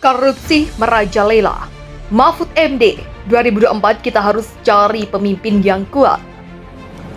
Korupsi merajalela. Mahfud MD, 2024 kita harus cari pemimpin yang kuat.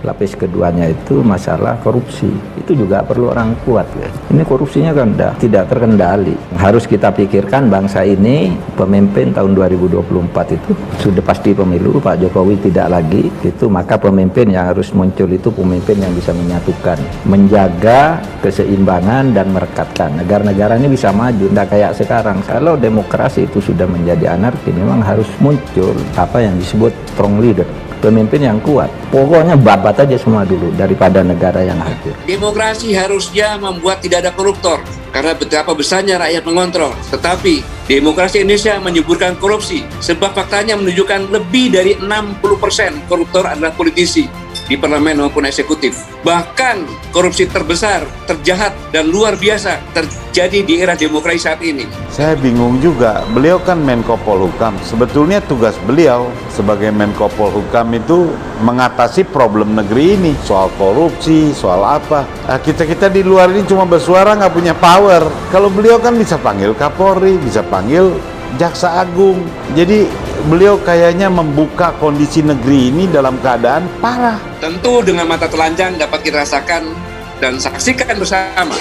Lapis keduanya itu masalah korupsi. Itu juga perlu orang kuat ya. Ini korupsinya kan tidak terkendali. Harus kita pikirkan bangsa ini pemimpin tahun 2024 itu sudah pasti pemilu, Pak Jokowi tidak lagi. Itu maka pemimpin yang harus muncul itu pemimpin yang bisa menyatukan, menjaga keseimbangan dan merekatkan agar negara ini bisa maju. Tidak kayak sekarang. Kalau demokrasi itu sudah menjadi anarki, memang harus muncul apa yang disebut strong leader. Pemimpin yang kuat, pokoknya babat aja semua dulu daripada negara yang hancur. Demokrasi harusnya membuat tidak ada koruptor karena betapa besarnya rakyat mengontrol. Tetapi demokrasi Indonesia menyuburkan korupsi sebab faktanya menunjukkan lebih dari 60% koruptor adalah politisi di parlemen maupun eksekutif. Bahkan korupsi terbesar, terjahat, dan luar biasa terjadi di era demokrasi saat ini. Saya bingung juga, beliau kan Menko Polhukam. Sebetulnya tugas beliau sebagai Menko Polhukam itu mengatasi problem negeri ini. Soal korupsi, soal apa. Kita di luar ini cuma bersuara nggak punya power. Kalau beliau kan bisa panggil Kapolri, bisa panggil Jaksa Agung. Jadi beliau kayaknya membuka kondisi negeri ini dalam keadaan parah. Tentu dengan mata telanjang dapat kita rasakan dan saksikan bersama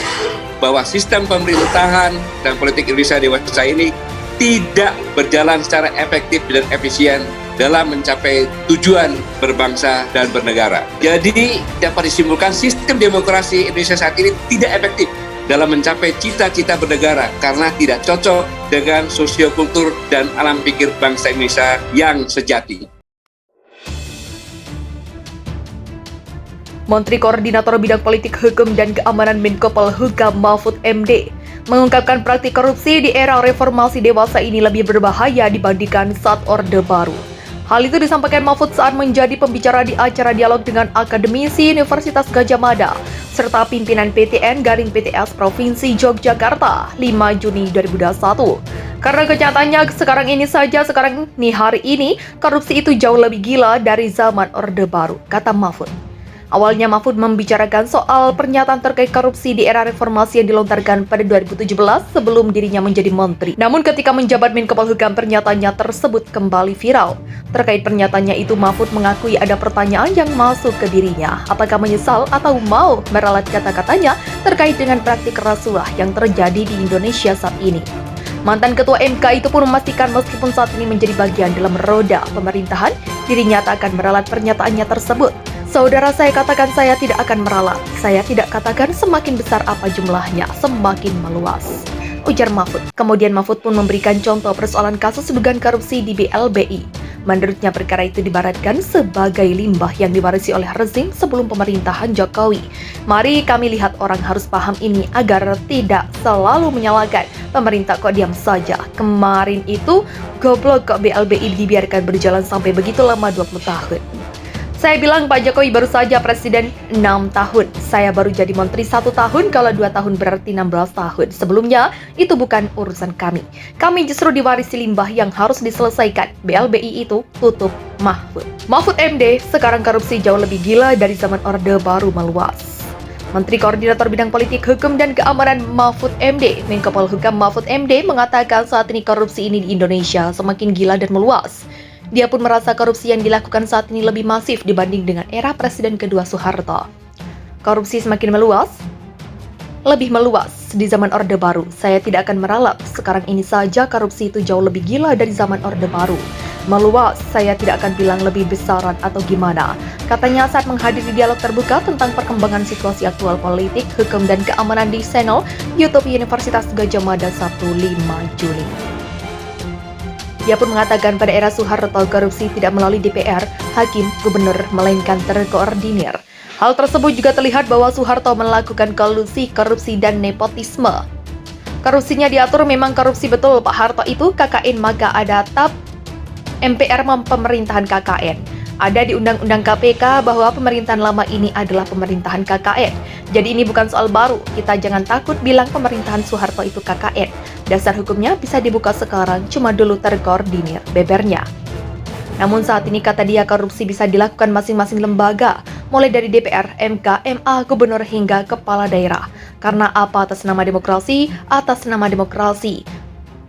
bahwa sistem pemerintahan dan politik Indonesia dewasa ini tidak berjalan secara efektif dan efisien dalam mencapai tujuan berbangsa dan bernegara. Jadi dapat disimpulkan sistem demokrasi Indonesia saat ini tidak efektif dalam mencapai cita-cita bernegara karena tidak cocok dengan sosiokultur dan alam pikir bangsa Indonesia yang sejati. Menteri Koordinator Bidang Politik Hukum dan Keamanan Menko Polhukam Mahfud MD mengungkapkan praktik korupsi di era reformasi dewasa ini lebih berbahaya dibandingkan saat Orde Baru. Hal itu disampaikan Mahfud saat menjadi pembicara di acara dialog dengan akademisi Universitas Gadjah Mada serta pimpinan PTN Garing PTS Provinsi Yogyakarta 5 Juni 2021. Karena kenyataannya sekarang hari ini korupsi itu jauh lebih gila dari zaman Orde Baru, kata Mahfud. Awalnya Mahfud membicarakan soal pernyataan terkait korupsi di era reformasi yang dilontarkan pada 2017 sebelum dirinya menjadi menteri. Namun ketika menjabat Menko Polhukam, pernyataannya tersebut kembali viral. Terkait pernyataannya itu, Mahfud mengakui ada pertanyaan yang masuk ke dirinya. Apakah menyesal atau mau meralat kata-katanya terkait dengan praktik rasuah yang terjadi di Indonesia saat ini. Mantan Ketua MK itu pun memastikan meskipun saat ini menjadi bagian dalam roda pemerintahan, dirinya tak akan meralat pernyataannya tersebut. Saudara, saya katakan saya tidak akan meralat. Saya tidak katakan semakin besar apa jumlahnya, semakin meluas, ujar Mahfud. Kemudian Mahfud pun memberikan contoh persoalan kasus dugaan korupsi di BLBI. Menurutnya perkara itu dibaratkan sebagai limbah yang diwarisi oleh rezim sebelum pemerintahan Jokowi. Mari kami lihat orang harus paham ini agar tidak selalu menyalahkan pemerintah kok diam saja. Kemarin itu goblok kok BLBI dibiarkan berjalan sampai begitu lama 20 tahun. Saya bilang Pak Jokowi baru saja presiden 6 tahun. Saya baru jadi menteri 1 tahun, kalau 2 tahun berarti 16 tahun. Sebelumnya, itu bukan urusan kami. Kami justru diwarisi limbah yang harus diselesaikan. BLBI itu tutup Mahfud. Mahfud MD, sekarang korupsi jauh lebih gila dari zaman Orde Baru meluas. Menteri Koordinator Bidang Politik Hukum dan Keamanan Mahfud MD, Menko Polhukam Mahfud MD mengatakan saat ini korupsi ini di Indonesia semakin gila dan meluas. Dia pun merasa korupsi yang dilakukan saat ini lebih masif dibanding dengan era Presiden kedua Soeharto. Korupsi semakin meluas, lebih meluas di zaman Orde Baru. Saya tidak akan meralat, sekarang ini saja korupsi itu jauh lebih gila dari zaman Orde Baru. Meluas, saya tidak akan bilang lebih besaran atau gimana. Katanya saat menghadiri dialog terbuka tentang perkembangan situasi aktual politik, hukum, dan keamanan di channel YouTube Universitas Gadjah Mada Sabtu 5 Juli. Dia pun mengatakan pada era Soeharto korupsi tidak melalui DPR, hakim, gubernur, melainkan terkoordinir. Hal tersebut juga terlihat bahwa Soeharto melakukan kolusi, korupsi, dan nepotisme. Korupsinya diatur memang korupsi betul Pak Harto itu KKN, maka ada TAP MPR pemerintahan KKN. Ada di Undang-Undang KPK bahwa pemerintahan lama ini adalah pemerintahan KKN. Jadi ini bukan soal baru, kita jangan takut bilang pemerintahan Soeharto itu KKN. Dasar hukumnya bisa dibuka sekarang, cuma dulu terkoordinir, bebernya. Namun saat ini kata dia korupsi bisa dilakukan masing-masing lembaga, mulai dari DPR, MK, MA, gubernur hingga kepala daerah. Karena apa? Atas nama demokrasi,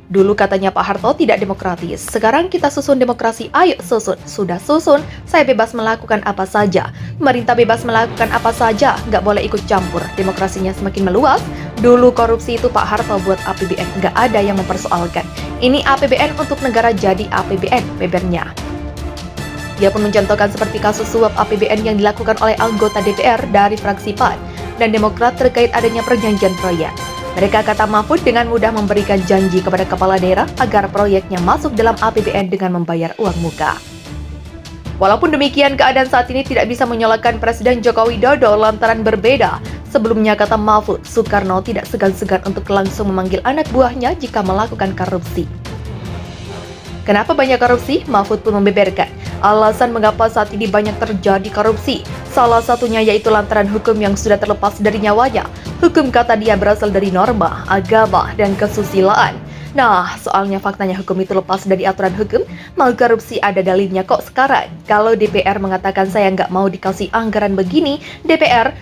Dulu katanya Pak Harto tidak demokratis, sekarang kita susun demokrasi, ayo susun. Sudah susun, saya bebas melakukan apa saja. Pemerintah bebas melakukan apa saja, nggak boleh ikut campur. Demokrasinya semakin meluas. Dulu korupsi itu Pak Harto buat APBN, nggak ada yang mempersoalkan. Ini APBN untuk negara jadi APBN, bebernya. Dia pun mencontohkan seperti kasus suap APBN yang dilakukan oleh anggota DPR dari fraksi PAN dan Demokrat terkait adanya perjanjian proyek. Mereka, kata Mahfud, dengan mudah memberikan janji kepada kepala daerah agar proyeknya masuk dalam APBN dengan membayar uang muka. Walaupun demikian, keadaan saat ini tidak bisa menyalahkan Presiden Joko Widodo lantaran berbeda. Sebelumnya, kata Mahfud, Soekarno tidak segan-segan untuk langsung memanggil anak buahnya jika melakukan korupsi. Kenapa banyak korupsi? Mahfud pun membeberkan alasan mengapa saat ini banyak terjadi korupsi. Salah satunya yaitu lantaran hukum yang sudah terlepas dari nyawanya. Hukum, kata dia, berasal dari norma, agama, dan kesusilaan. Nah, soalnya faktanya hukum itu lepas dari aturan hukum, mau korupsi ada dalilnya kok sekarang. Kalau DPR mengatakan saya nggak mau dikasih anggaran begini, DPRD,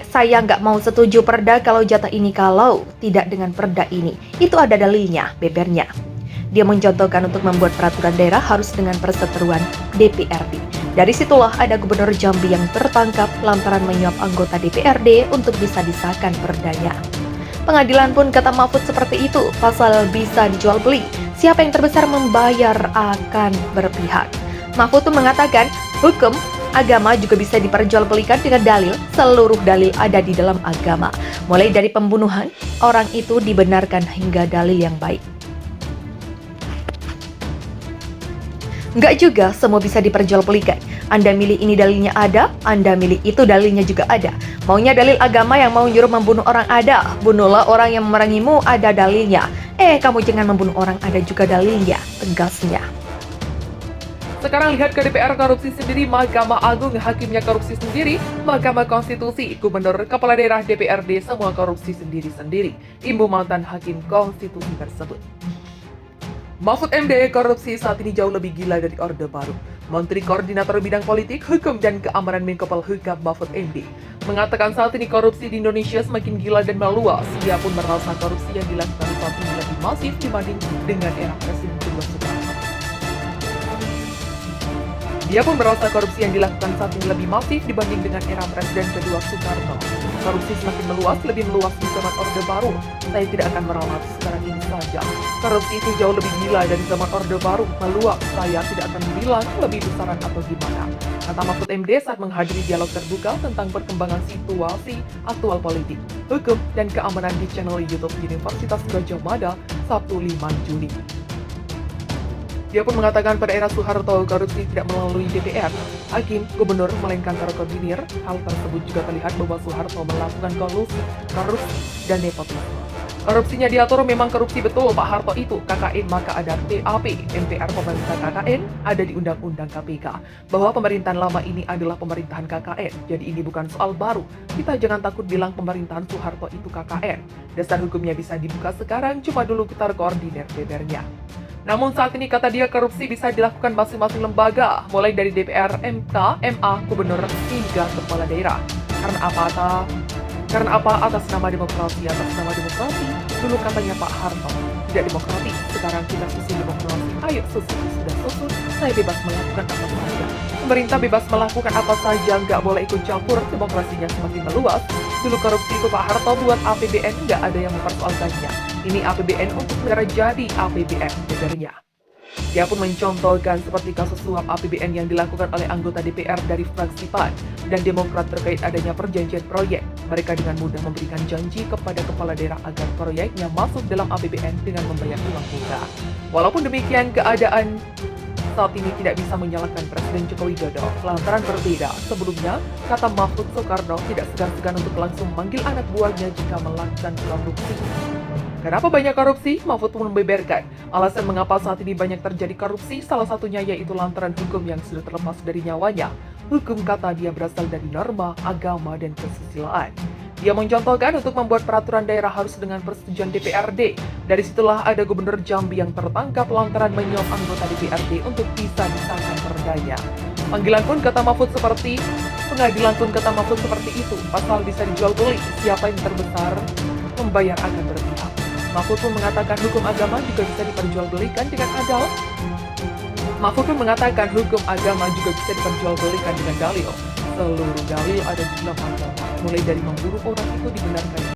saya nggak mau setuju perda kalau jatah ini, kalau tidak dengan perda ini. Itu ada dalilnya, bebernya. Dia mencontohkan untuk membuat peraturan daerah harus dengan perseteruan DPRD. Dari situlah ada Gubernur Jambi yang tertangkap lantaran menyuap anggota DPRD untuk bisa disahkan perdanya. Pengadilan pun, kata Mahfud, seperti itu. Pasal bisa dijual beli. Siapa yang terbesar membayar akan berpihak. Mahfud pun mengatakan hukum agama juga bisa diperjualbelikan dengan dalil. Seluruh dalil ada di dalam agama. Mulai dari pembunuhan, orang itu dibenarkan hingga dalil yang baik. Enggak juga, semua bisa diperjualbelikan. Anda milih ini dalilnya ada, Anda milih itu dalilnya juga ada. Maunya dalil agama yang mau nyuruh membunuh orang ada. Bunuhlah orang yang memerangimu, ada dalilnya. Kamu jangan membunuh orang, ada juga dalilnya, tegasnya. Sekarang lihat ke DPR korupsi sendiri, Mahkamah Agung hakimnya korupsi sendiri, Mahkamah Konstitusi, Gubernur, Kepala Daerah, DPRD, semua korupsi sendiri-sendiri. Imbu mantan hakim konstitusi tersebut. Mahfud MD, korupsi saat ini jauh lebih gila dari Orde Baru. Menteri Koordinator Bidang Politik, Hukum, dan Keamanan Menko Polhukam Mahfud MD mengatakan saat ini korupsi di Indonesia semakin gila dan meluas. Dia pun merasa korupsi yang dilakukan saat ini lebih masif dibanding dengan era Presiden kedua Soekarno. Dia pun merasa korupsi yang dilakukan saat ini lebih masif dibanding dengan era Presiden kedua Soekarno. Korupsi semakin meluas, lebih meluas di zaman Orde Baru. Saya tidak akan meralat sekarang ini saja. Korupsi itu jauh lebih gila dari zaman Orde Baru. Meluap, saya tidak akan bilang lebih besaran atau gimana. Kata Mahfud MD saat menghadiri dialog terbuka tentang perkembangan situasi aktual politik, hukum, dan keamanan di channel YouTube Universitas Gadjah Mada, Sabtu 5 Juni. Dia pun mengatakan pada era Soeharto korupsi tidak melalui DPR, hakim, gubernur, melainkan para koordinir. Hal tersebut juga terlihat bahwa Soeharto melakukan korupsi, dan nepotisme. Korupsinya diatur, memang korupsi betul Pak Harto itu KKN, maka ada TAP, MPR pemerintah KKN, ada di Undang-Undang KPK. Bahwa pemerintahan lama ini adalah pemerintahan KKN, jadi ini bukan soal baru. Kita jangan takut bilang pemerintahan Soeharto itu KKN. Dasar hukumnya bisa dibuka sekarang, cuma dulu kita koordinir DPR-nya. Namun saat ini, kata dia, korupsi bisa dilakukan masing-masing lembaga, mulai dari DPR, MK, MA, gubernur, hingga kepala daerah. Karena apa? Atas nama demokrasi, dulu katanya Pak Harto. Tidak demokratis, sekarang kita susun demokrasi. Ayo susun, sudah susun, saya bebas melakukan apa saja. Pemerintah bebas melakukan apa saja, nggak boleh ikut campur, demokrasinya semakin meluas. Dulu korupsi itu Pak Harto buat APBN, nggak ada yang mempersoalkannya. Ini APBN untuk negara jadi APBN negaranya. Dia pun mencontohkan seperti kasus suap APBN yang dilakukan oleh anggota DPR dari fraksi PAN dan Demokrat terkait adanya perjanjian proyek. Mereka dengan mudah memberikan janji kepada kepala daerah agar proyeknya masuk dalam APBN dengan membayar uang muka. Walaupun demikian, keadaan saat ini tidak bisa menyalahkan Presiden Joko Widodo lantaran berbeda. Sebelumnya, kata Mahfud, Soekarno tidak segan-segan untuk langsung memanggil anak buahnya jika melakukan korupsi. Kenapa banyak korupsi? Mahfud pun membeberkan alasan mengapa saat ini banyak terjadi korupsi, salah satunya yaitu lantaran hukum yang sudah terlepas dari nyawanya. Hukum, kata dia, berasal dari norma, agama, dan kesusilaan. Dia mencontohkan untuk membuat peraturan daerah harus dengan persetujuan DPRD. Dari situlah ada Gubernur Jambi yang tertangkap lantaran menyuap anggota DPRD untuk bisa disahkan perdanya. Pengadilan pun kata Mahfud seperti itu. Pasal bisa dijual beli. Siapa yang terbesar membayar akan berpihak. Mahfud pun mengatakan hukum agama juga bisa diperjualbelikan dengan adil. Mahfud pun mengatakan hukum agama juga bisa diperjualbelikan dengan dalil. Seluruh dalil ada di dalam agama, mulai dari memburu orang itu dibenarkan